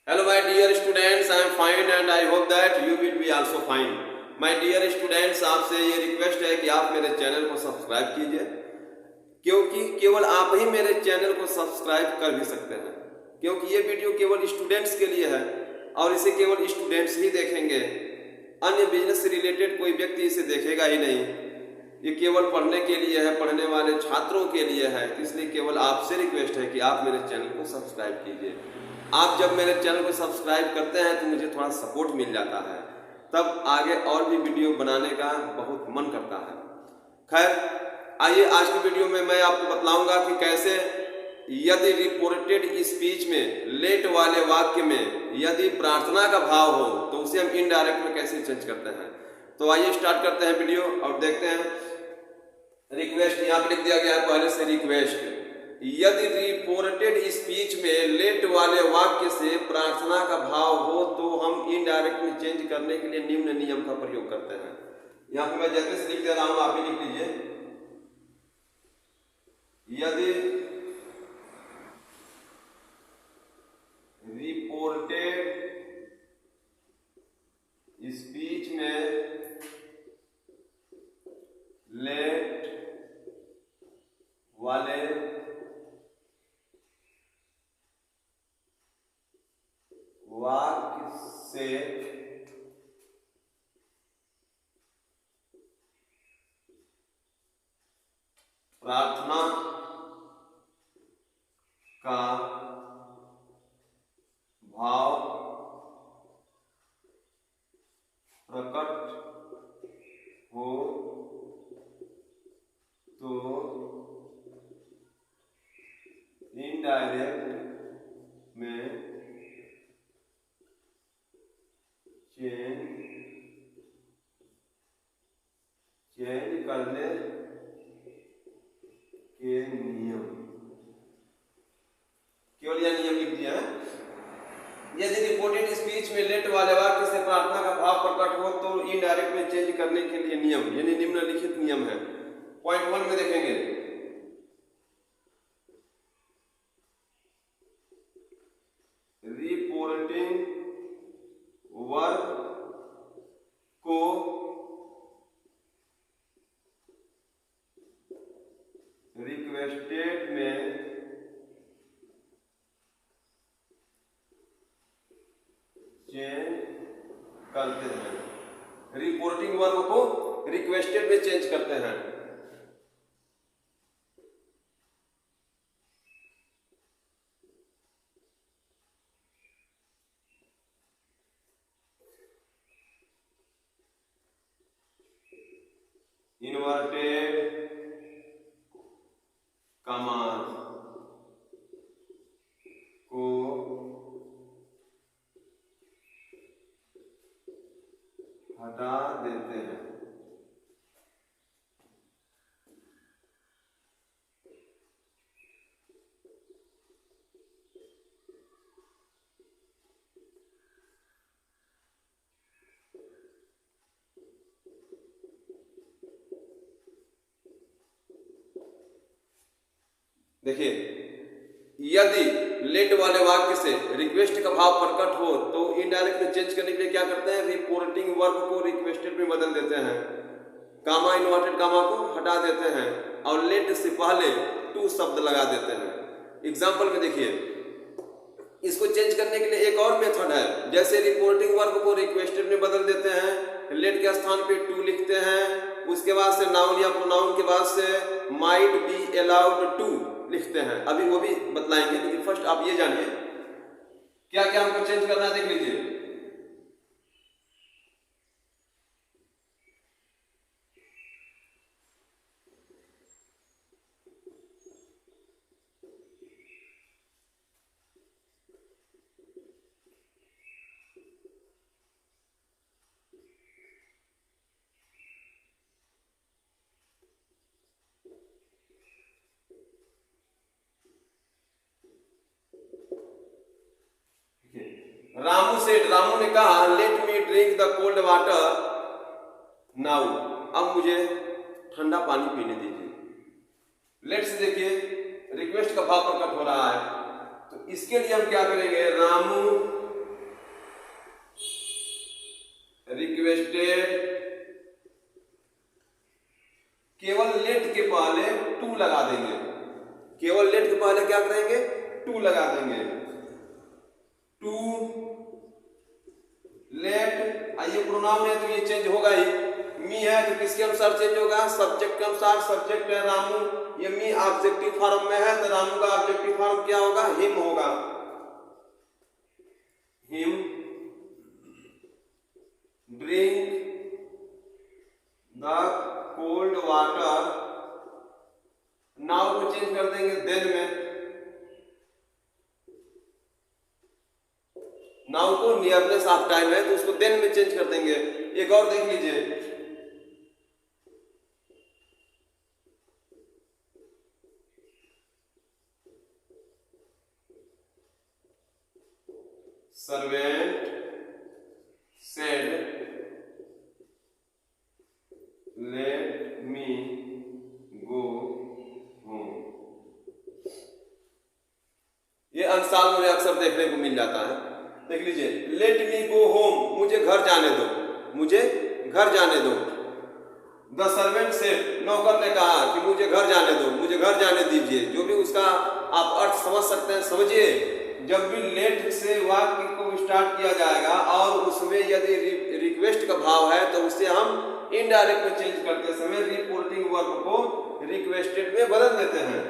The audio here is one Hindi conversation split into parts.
Hello my dear students, I am fine and I hope that you will be also fine. My dear students, आपसे ये रिक्वेस्ट है कि आप मेरे चैनल को सब्सक्राइब कीजिए, क्योंकि केवल आप ही मेरे चैनल को सब्सक्राइब कर भी सकते हैं, क्योंकि ये वीडियो केवल स्टूडेंट्स के लिए है और इसे केवल स्टूडेंट्स ही देखेंगे। अन्य बिजनेस से रिलेटेड कोई व्यक्ति इसे देखेगा ही नहीं। ये केवल पढ़ने के लिए है, पढ़ने वाले छात्रों के लिए है। इसलिए केवल आपसे रिक्वेस्ट है कि आप मेरे चैनल को सब्सक्राइब कीजिए। आप जब मेरे चैनल को सब्सक्राइब करते हैं तो मुझे थोड़ा सपोर्ट मिल जाता है, तब आगे और भी वीडियो बनाने का बहुत मन करता है। खैर आइए, आज की वीडियो में मैं आपको बतलाऊंगा कि कैसे यदि रिपोर्टेड स्पीच में लेट वाले वाक्य में यदि प्रार्थना का भाव हो तो उसे हम इनडायरेक्ट में कैसे चेंज करते हैं। तो आइए स्टार्ट करते हैं वीडियो और देखते हैं। रिक्वेस्ट यहाँ पे लिख दिया गया है पहले से, रिक्वेस्ट। यदि रिपोर्टेड स्पीच में लेट वाले वाक्य से प्रार्थना का भाव हो तो हम इनडायरेक्ट में चेंज करने के लिए निम्न नियम का प्रयोग करते हैं। यहाँ पे मैं जल्दी से लिख दे रहा हूं, आप भी लिख लीजिए। यदि रिपोर्टेड स्पीच में लेट वाले वाक्य से प्रार्थना का भाव प्रकट हो तो इनडायरेक्ट में चेंज करने के नियम, केवल यह नियम लिख दिया है। यदि रिपोर्टेड स्पीच में लेट वाले वाक्य से प्रार्थना का भाव प्रकट हो तो इनडायरेक्ट में चेंज करने के लिए नियम, यानी निम्नलिखित नियम है। पॉइंट 1 में देखेंगे, रिपोर्टिंग वर्ब को रिक्वेस्टेड में चेंज करते हैं। रिपोर्टिंग वर्ब को रिक्वेस्टेड में चेंज करते हैं। इन्वर्टेड कमास को हटा देते हैं। देखिए, यदि लेट वाले वाक्य से रिक्वेस्ट का भाव प्रकट हो तो इनडायरेक्ट में चेंज करने के लिए क्या करते हैं, रिपोर्टिंग वर्ब को रिक्वेस्टेड में बदल देते हैं, कामा इन्वर्टेड कामा को हटा देते हैं और लेट से पहले टू शब्द लगा देते हैं। एग्जाम्पल में देखिए, इसको चेंज करने के लिए एक और मेथड है। जैसे रिपोर्टिंग वर्ब को रिक्वेस्टेड में बदल देते हैं, लेट के स्थान पे टू लिखते हैं, उसके बाद से नाउन या प्रोनाउन के बाद से माइट बी अलाउड टू लिखते हैं। अभी वो भी बतलाएंगे, लेकिन फर्स्ट आप ये जानिए क्या क्या हमको चेंज करना है, देख लीजिए। रामू से, रामू ने कहा let me drink the cold water now, अब मुझे ठंडा पानी पीने दीजिए। लेट से देखिए रिक्वेस्ट का भाव प्रकट हो रहा है, तो इसके लिए हम क्या करेंगे, रामू लगा देंगे, केवल लेट के पहले क्या करेंगे, टू लगा देंगे, टू लेट। आइए प्रोनाउन है तो ये चेंज होगा ही, मी है तो किसके अनुसार चेंज होगा, सब्जेक्ट के अनुसार। सब्जेक्ट है रामू, ये मी ऑब्जेक्टिव फॉर्म में है तो रामू का ऑब्जेक्टिव फॉर्म क्या होगा, हिम होगा, him drink the cold water. Now को चेंज कर देंगे देन में, नाउ को नियरनेस ऑफ टाइम है तो उसको देन में चेंज कर देंगे। एक और देख लीजिए, सर्वेंट सेड लेट मी गो होम। ये अंसाल में अक्सर देखने को मिल जाता है। देख लीजिए, लेट मी गो होम, मुझे घर जाने दो, मुझे घर जाने दो। द सर्वेंट सेड, नौकर ने कहा कि मुझे घर जाने दो, मुझे घर जाने दीजिए। जो भी उसका आप अर्थ समझ सकते हैं समझिए। जब भी लेट से वाक्य को स्टार्ट किया जाएगा और उसमें यदि रिक्वेस्ट का भाव है तो उसे हम इनडायरेक्ट में चेंज करते समय रिपोर्टिंग वर्ब को रिक्वेस्टेड में बदल देते हैं।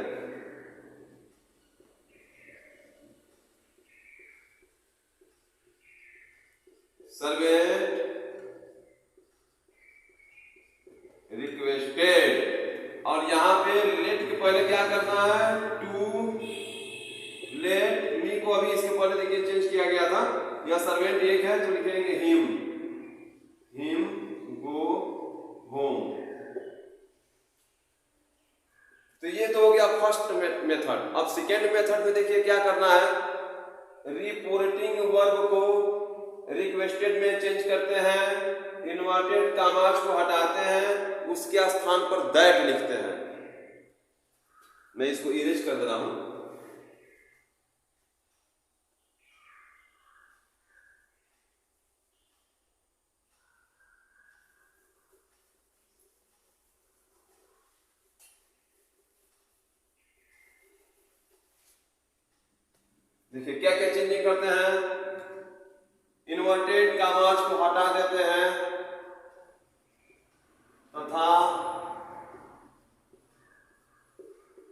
सर्वेंट रिक्वेस्टेड, और यहां पे लेट के पहले क्या करना है, टू लेट मी को अभी इसके पहले देखिए चेंज किया गया था। यह सर्वेंट एक है तो लिखेंगे हिम, हिम गो होम। तो ये तो हो गया फर्स्ट मेथड। अब सेकेंड मेथड में देखिए क्या करना है, रिपोर्टिंग वर्ब को रिक्वेस्टेड में चेंज करते हैं, इन्वर्टेड कामास को हटाते हैं, उसके स्थान पर दैट लिखते हैं। मैं इसको इरेज कर दे रहा हूं। देखिए क्या क्या चेंजिंग करते हैं, इन्वर्टेड कामास को हटा देते हैं तथा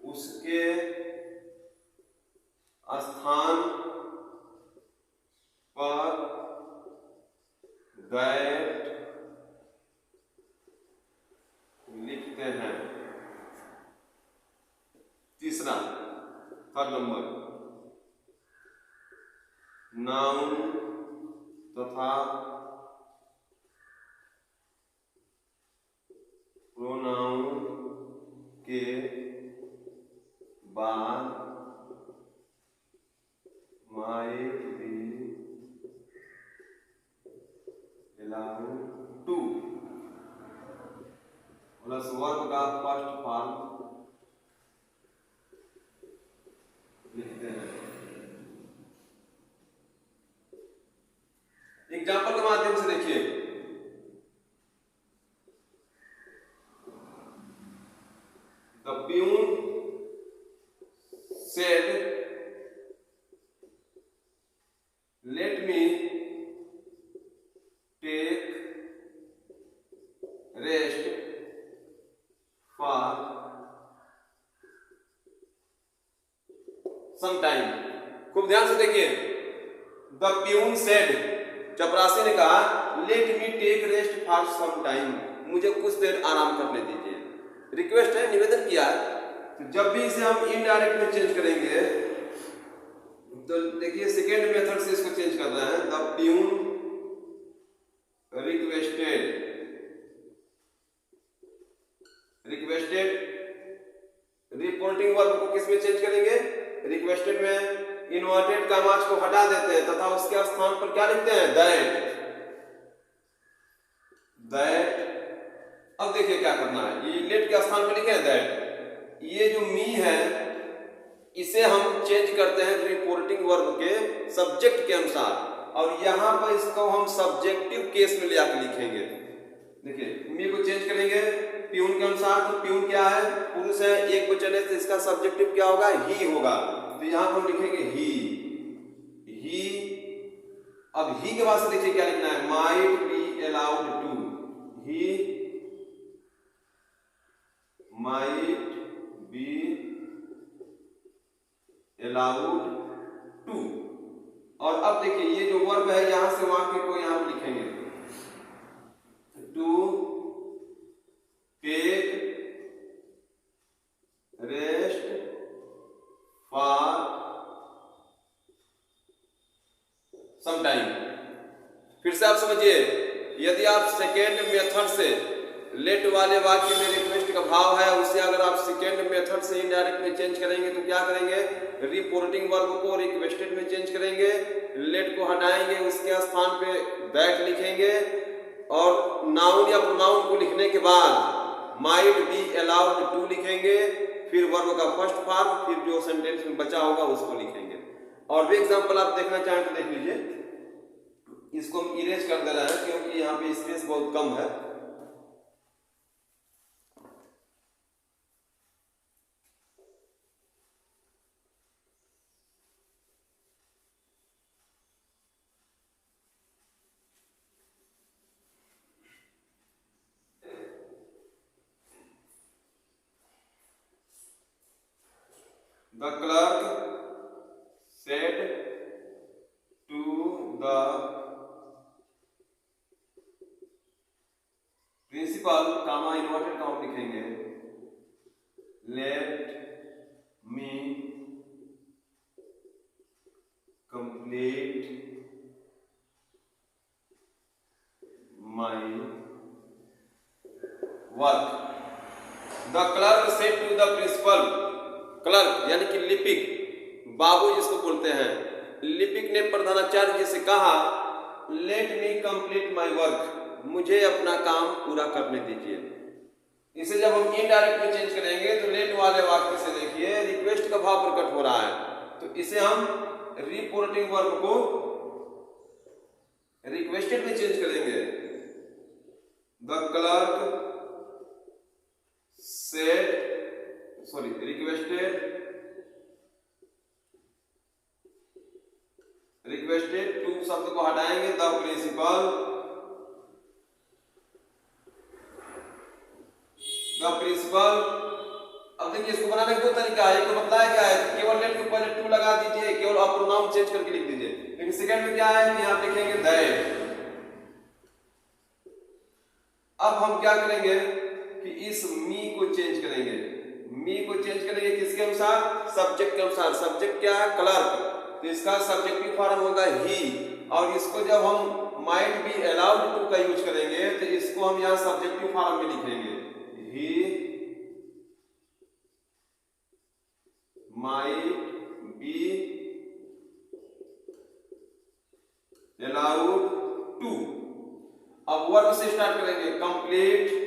उसके स्थान पर दैट लिखते हैं। तीसरा, थर्ड नंबर, नाउन तथा प्रोनाउन के बाद might be allowed to plus verb का फर्स्ट फॉर्म लिखते हैं। एग्जाम्पल के माध्यम से देखिए, the peon said let me take rest for some time. खूब ध्यान से देखिए, द प्यून सेड, चपरासी ने कहा let me take rest for some time, मुझे कुछ देर आराम करने दीजिए। रिक्वेस्ट है, निवेदन किया है। तो जब भी इसे हम इनडायरेक्ट में चेंज करेंगे तो देखिए सेकेंड मेथड से इसको चेंज करना है। The peon requested, requested reporting verb को किस में चेंज करेंगे, रिक्वेस्टेड में इन्वर्टेड कामास को हटा देते हैं तथा उसके स्थान पर क्या लिखते हैं, दैट। दैट, अब देखिए क्या करना है, ये लेट के स्थान पर लिखे हैं दैट। ये जो मी है इसे हम चेंज करते हैं रिपोर्टिंग वर्ब के सब्जेक्ट के अनुसार, और यहां पर इसको हम सब्जेक्टिव केस में ले आकर लिखेंगे। देखिए मी को चेंज करेंगे प्यून के अनुसार, तो प्यून क्या है, पुरुष है, एक वचन है, तो इसका सब्जेक्टिव क्या होगा, ही होगा। तो यहां हम लिखेंगे ही। अब ही के बाद से देखिए क्या लिखना है, might be allowed to, he might be allowed to. और अब देखिए ये जो वर्ब है यहां से वाक्य को यहां पर लिखेंगे, to take rest for some time. फिर से आप समझिए, यदि आप सेकेंड मेथड से लेट वाले वाक्य में रिक्वेस्ट का भाव है उसे अगर आप सेकेंड मेथड से इनडायरेक्ट में चेंज करेंगे तो क्या करेंगे, रिपोर्टिंग वर्ब को रिक्वेस्टेड में चेंज करेंगे, लेट को हटाएंगे, उसके स्थान पे दैट लिखेंगे और नाउन या प्रोनाउन को लिखने के बाद माइट बी अलाउड टू लिखेंगे, फिर वर्ब का फर्स्ट फॉर्म, फिर जो सेंटेंस में बचा होगा उसको लिखेंगे। और भी एग्जांपल आप देखना चाहें तो देख लीजिए, इसको हम इरेज कर दे रहे हैं क्योंकि यहाँ पे स्पेस बहुत कम है। The clerk said to the principal, comma inverted comma लिखेंगे, let me complete my work. The clerk said to the principal, clerk यानी कि लिपिक, बाबू जिसको बोलते हैं, लिपिक ने प्रधानाचार्य जी से कहा, let me complete my work, मुझे अपना काम पूरा करने दीजिए। इसे जब हम इनडायरेक्ट में चेंज करेंगे तो लेट वाले वाक्य से देखिए रिक्वेस्ट का भाव प्रकट हो रहा है, तो इसे हम रिपोर्टिंग वर्ब को रिक्वेस्टेड में चेंज करेंगे। The clerk said, sorry requested to शब्द को हटाएंगे, द प्रिंसिपल अब देखिए इसको बनाने का दो तरीका है, एक तो बताया क्या है, केवल लेट के पहले टू लगा दीजिए, केवल आप प्रोनाउन चेंज करके लिख दीजिए। लेकिन सेकंड में क्या है कि आप लिखेंगे दैट। अब हम क्या करेंगे कि इस मी को चेंज करेंगे, मी को चेंज करेंगे किसके अनुसार, सब्जेक्ट के अनुसार। सब्जेक्ट क्या है, क्लर्क, तो इसका सब्जेक्टिव फॉर्म होगा ही, और इसको जब हम माइट बी अलाउड टू का यूज करेंगे तो इसको हम यहाँ सब्जेक्टिव फॉर्म में लिखेंगे, he might be allowed to. अब वर्ब से स्टार्ट करेंगे, कंप्लीट।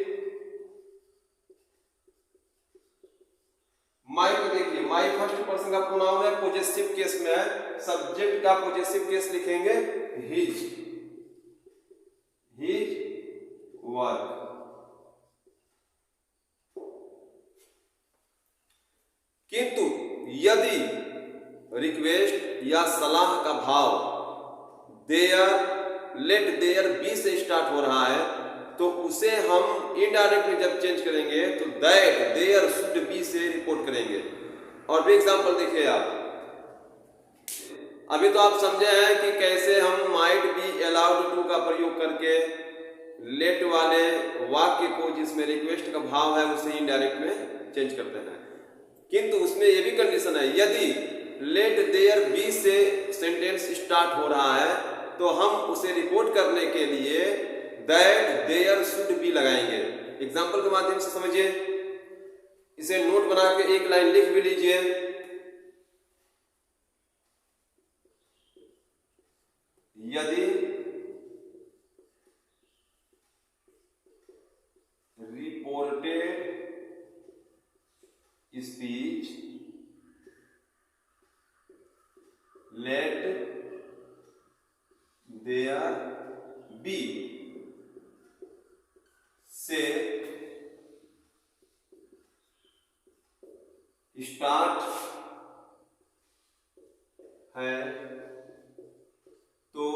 माई को देखिए, माई फर्स्ट पर्सन का प्रोनाउन है, पॉजेसिव केस में है, सब्जेक्ट का पॉजेसिव केस लिखेंगे हिज वर्क। किंतु यदि रिक्वेस्ट या सलाह का भाव देयर, लेट देयर बी से स्टार्ट हो रहा है तो उसे हम इनडायरेक्टली जब चेंज करेंगे तो दैट देयर शुड बी से रिपोर्ट करेंगे। और भी एग्जांपल देखिए आप, अभी तो आप समझे हैं कि कैसे हम माइट बी अलाउड टू का प्रयोग करके लेट वाले वाक्य को जिसमें रिक्वेस्ट का भाव है उसे इनडायरेक्ट में चेंज करते हैं। किंतु उसमें यह भी कंडीशन है, यदि लेट देयर बी से सेंटेंस स्टार्ट हो रहा है तो हम उसे रिपोर्ट करने के लिए दैट देयर शुड बी लगाएंगे। एग्जाम्पल के माध्यम से समझिए, इसे नोट बना के एक लाइन लिख भी लीजिए। यदि reported speech let there be, से स्टार्ट है तो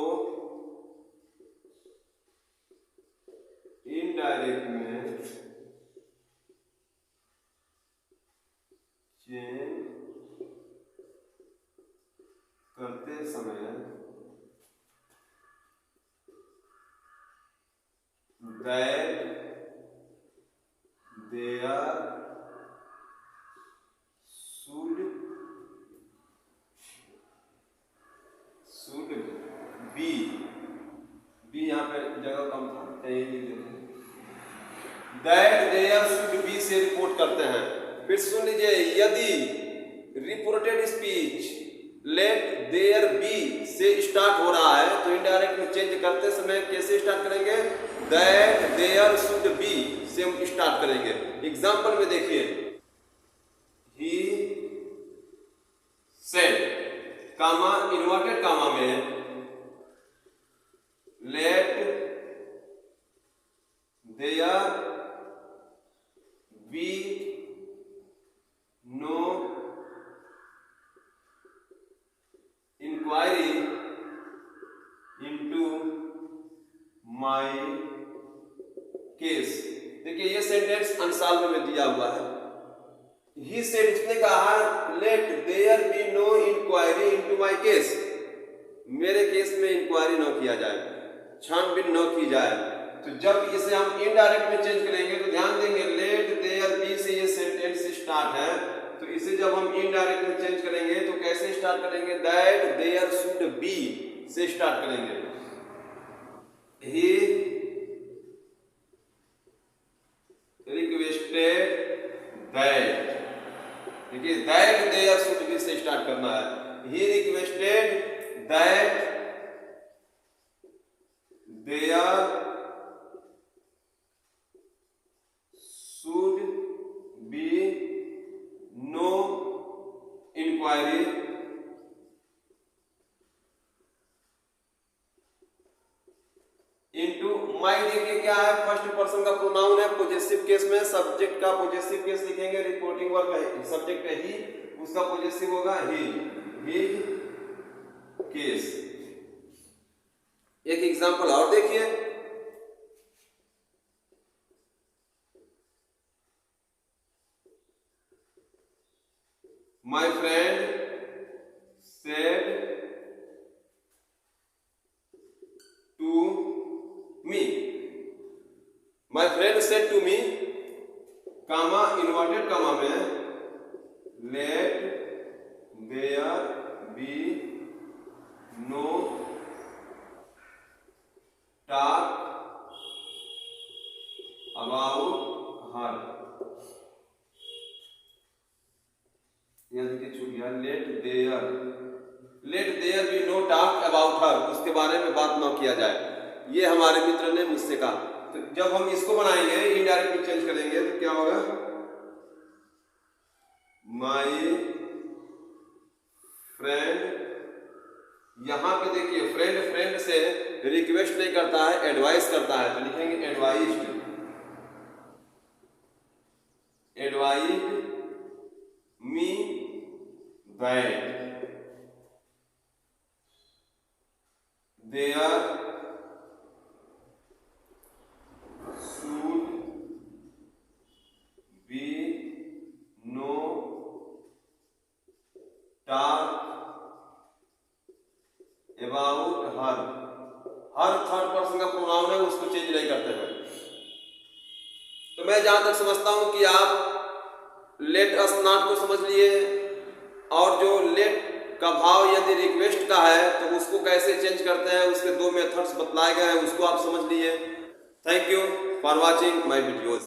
इनडायरेक्ट में चेंज करते समय that there should be यहाँ पे जगह कम था, दैट देयर शुड बी से रिपोर्ट करते हैं। फिर सुन लीजिए, यदि reported speech let there be से स्टार्ट हो रहा है तो इनडायरेक्ट में चेंज करते समय कैसे स्टार्ट करेंगे, दैट देयर शुड बी से हम स्टार्ट करेंगे। एग्जांपल में देखिए, he said comma inverted comma में let there be no inquiry into my case. देखिए ये सेंटेंस अनसॉल्व में दिया हुआ है। ही सेड उसने कहा let there be no inquiry into my case, मेरे केस में इंक्वायरी न किया जाए, छानबीन न की जाए। तो जब इसे हम इनडायरेक्ट में चेंज करेंगे तो ध्यान देंगे, लेट देयर बी से ये सेंटेंस स्टार्ट है, तो इसे जब हम इनडायरेक्ट में चेंज करेंगे तो कैसे स्टार्ट करेंगे, दैट देयर शुड बी से स्टार्ट करेंगे। ही रिक्वेस्टेड दैट, देखिए दैट देयर शुड बी से स्टार्ट करना है। He requested that there should be no inquiry into my. देखिए क्या है, फर्स्ट पर्सन का प्रोनाउन है, पॉजेसिव केस में सब्जेक्ट का पॉजेसिव केस लिखेंगे, रिपोर्टिंग वर्ब है, सब्जेक्ट है ही, उसका पॉजेसिव होगा ही केस। एक एग्जांपल और देखिए, my friend said to me, my friend said to me comma inverted comma में let there be no talk about her. यह देखिए छूट गया, let there be no talk about her, उसके बारे में बात न किया जाए। ये हमारे मित्र ने मुझसे कहा। तो जब हम इसको बनाएंगे इनडायरेक्ट में चेंज करेंगे तो क्या होगा, माय फ्रेंड, यहां पे देखिए फ्रेंड से रिक्वेस्ट नहीं करता है, एडवाइस करता है, तो लिखेंगे advised me that there should be no talk about her. Her third person का प्रोनाउन है, उसको चेंज नहीं करते हैं। तो मैं जहां तक समझता हूं कि आप लेट अस नॉट को समझ लिए, और जो लेट का भाव यदि रिक्वेस्ट का है तो उसको कैसे चेंज करते हैं, उसके दो मेथड्स बतलाए गए हैं, उसको आप समझ लिए। Thank you for watching my videos.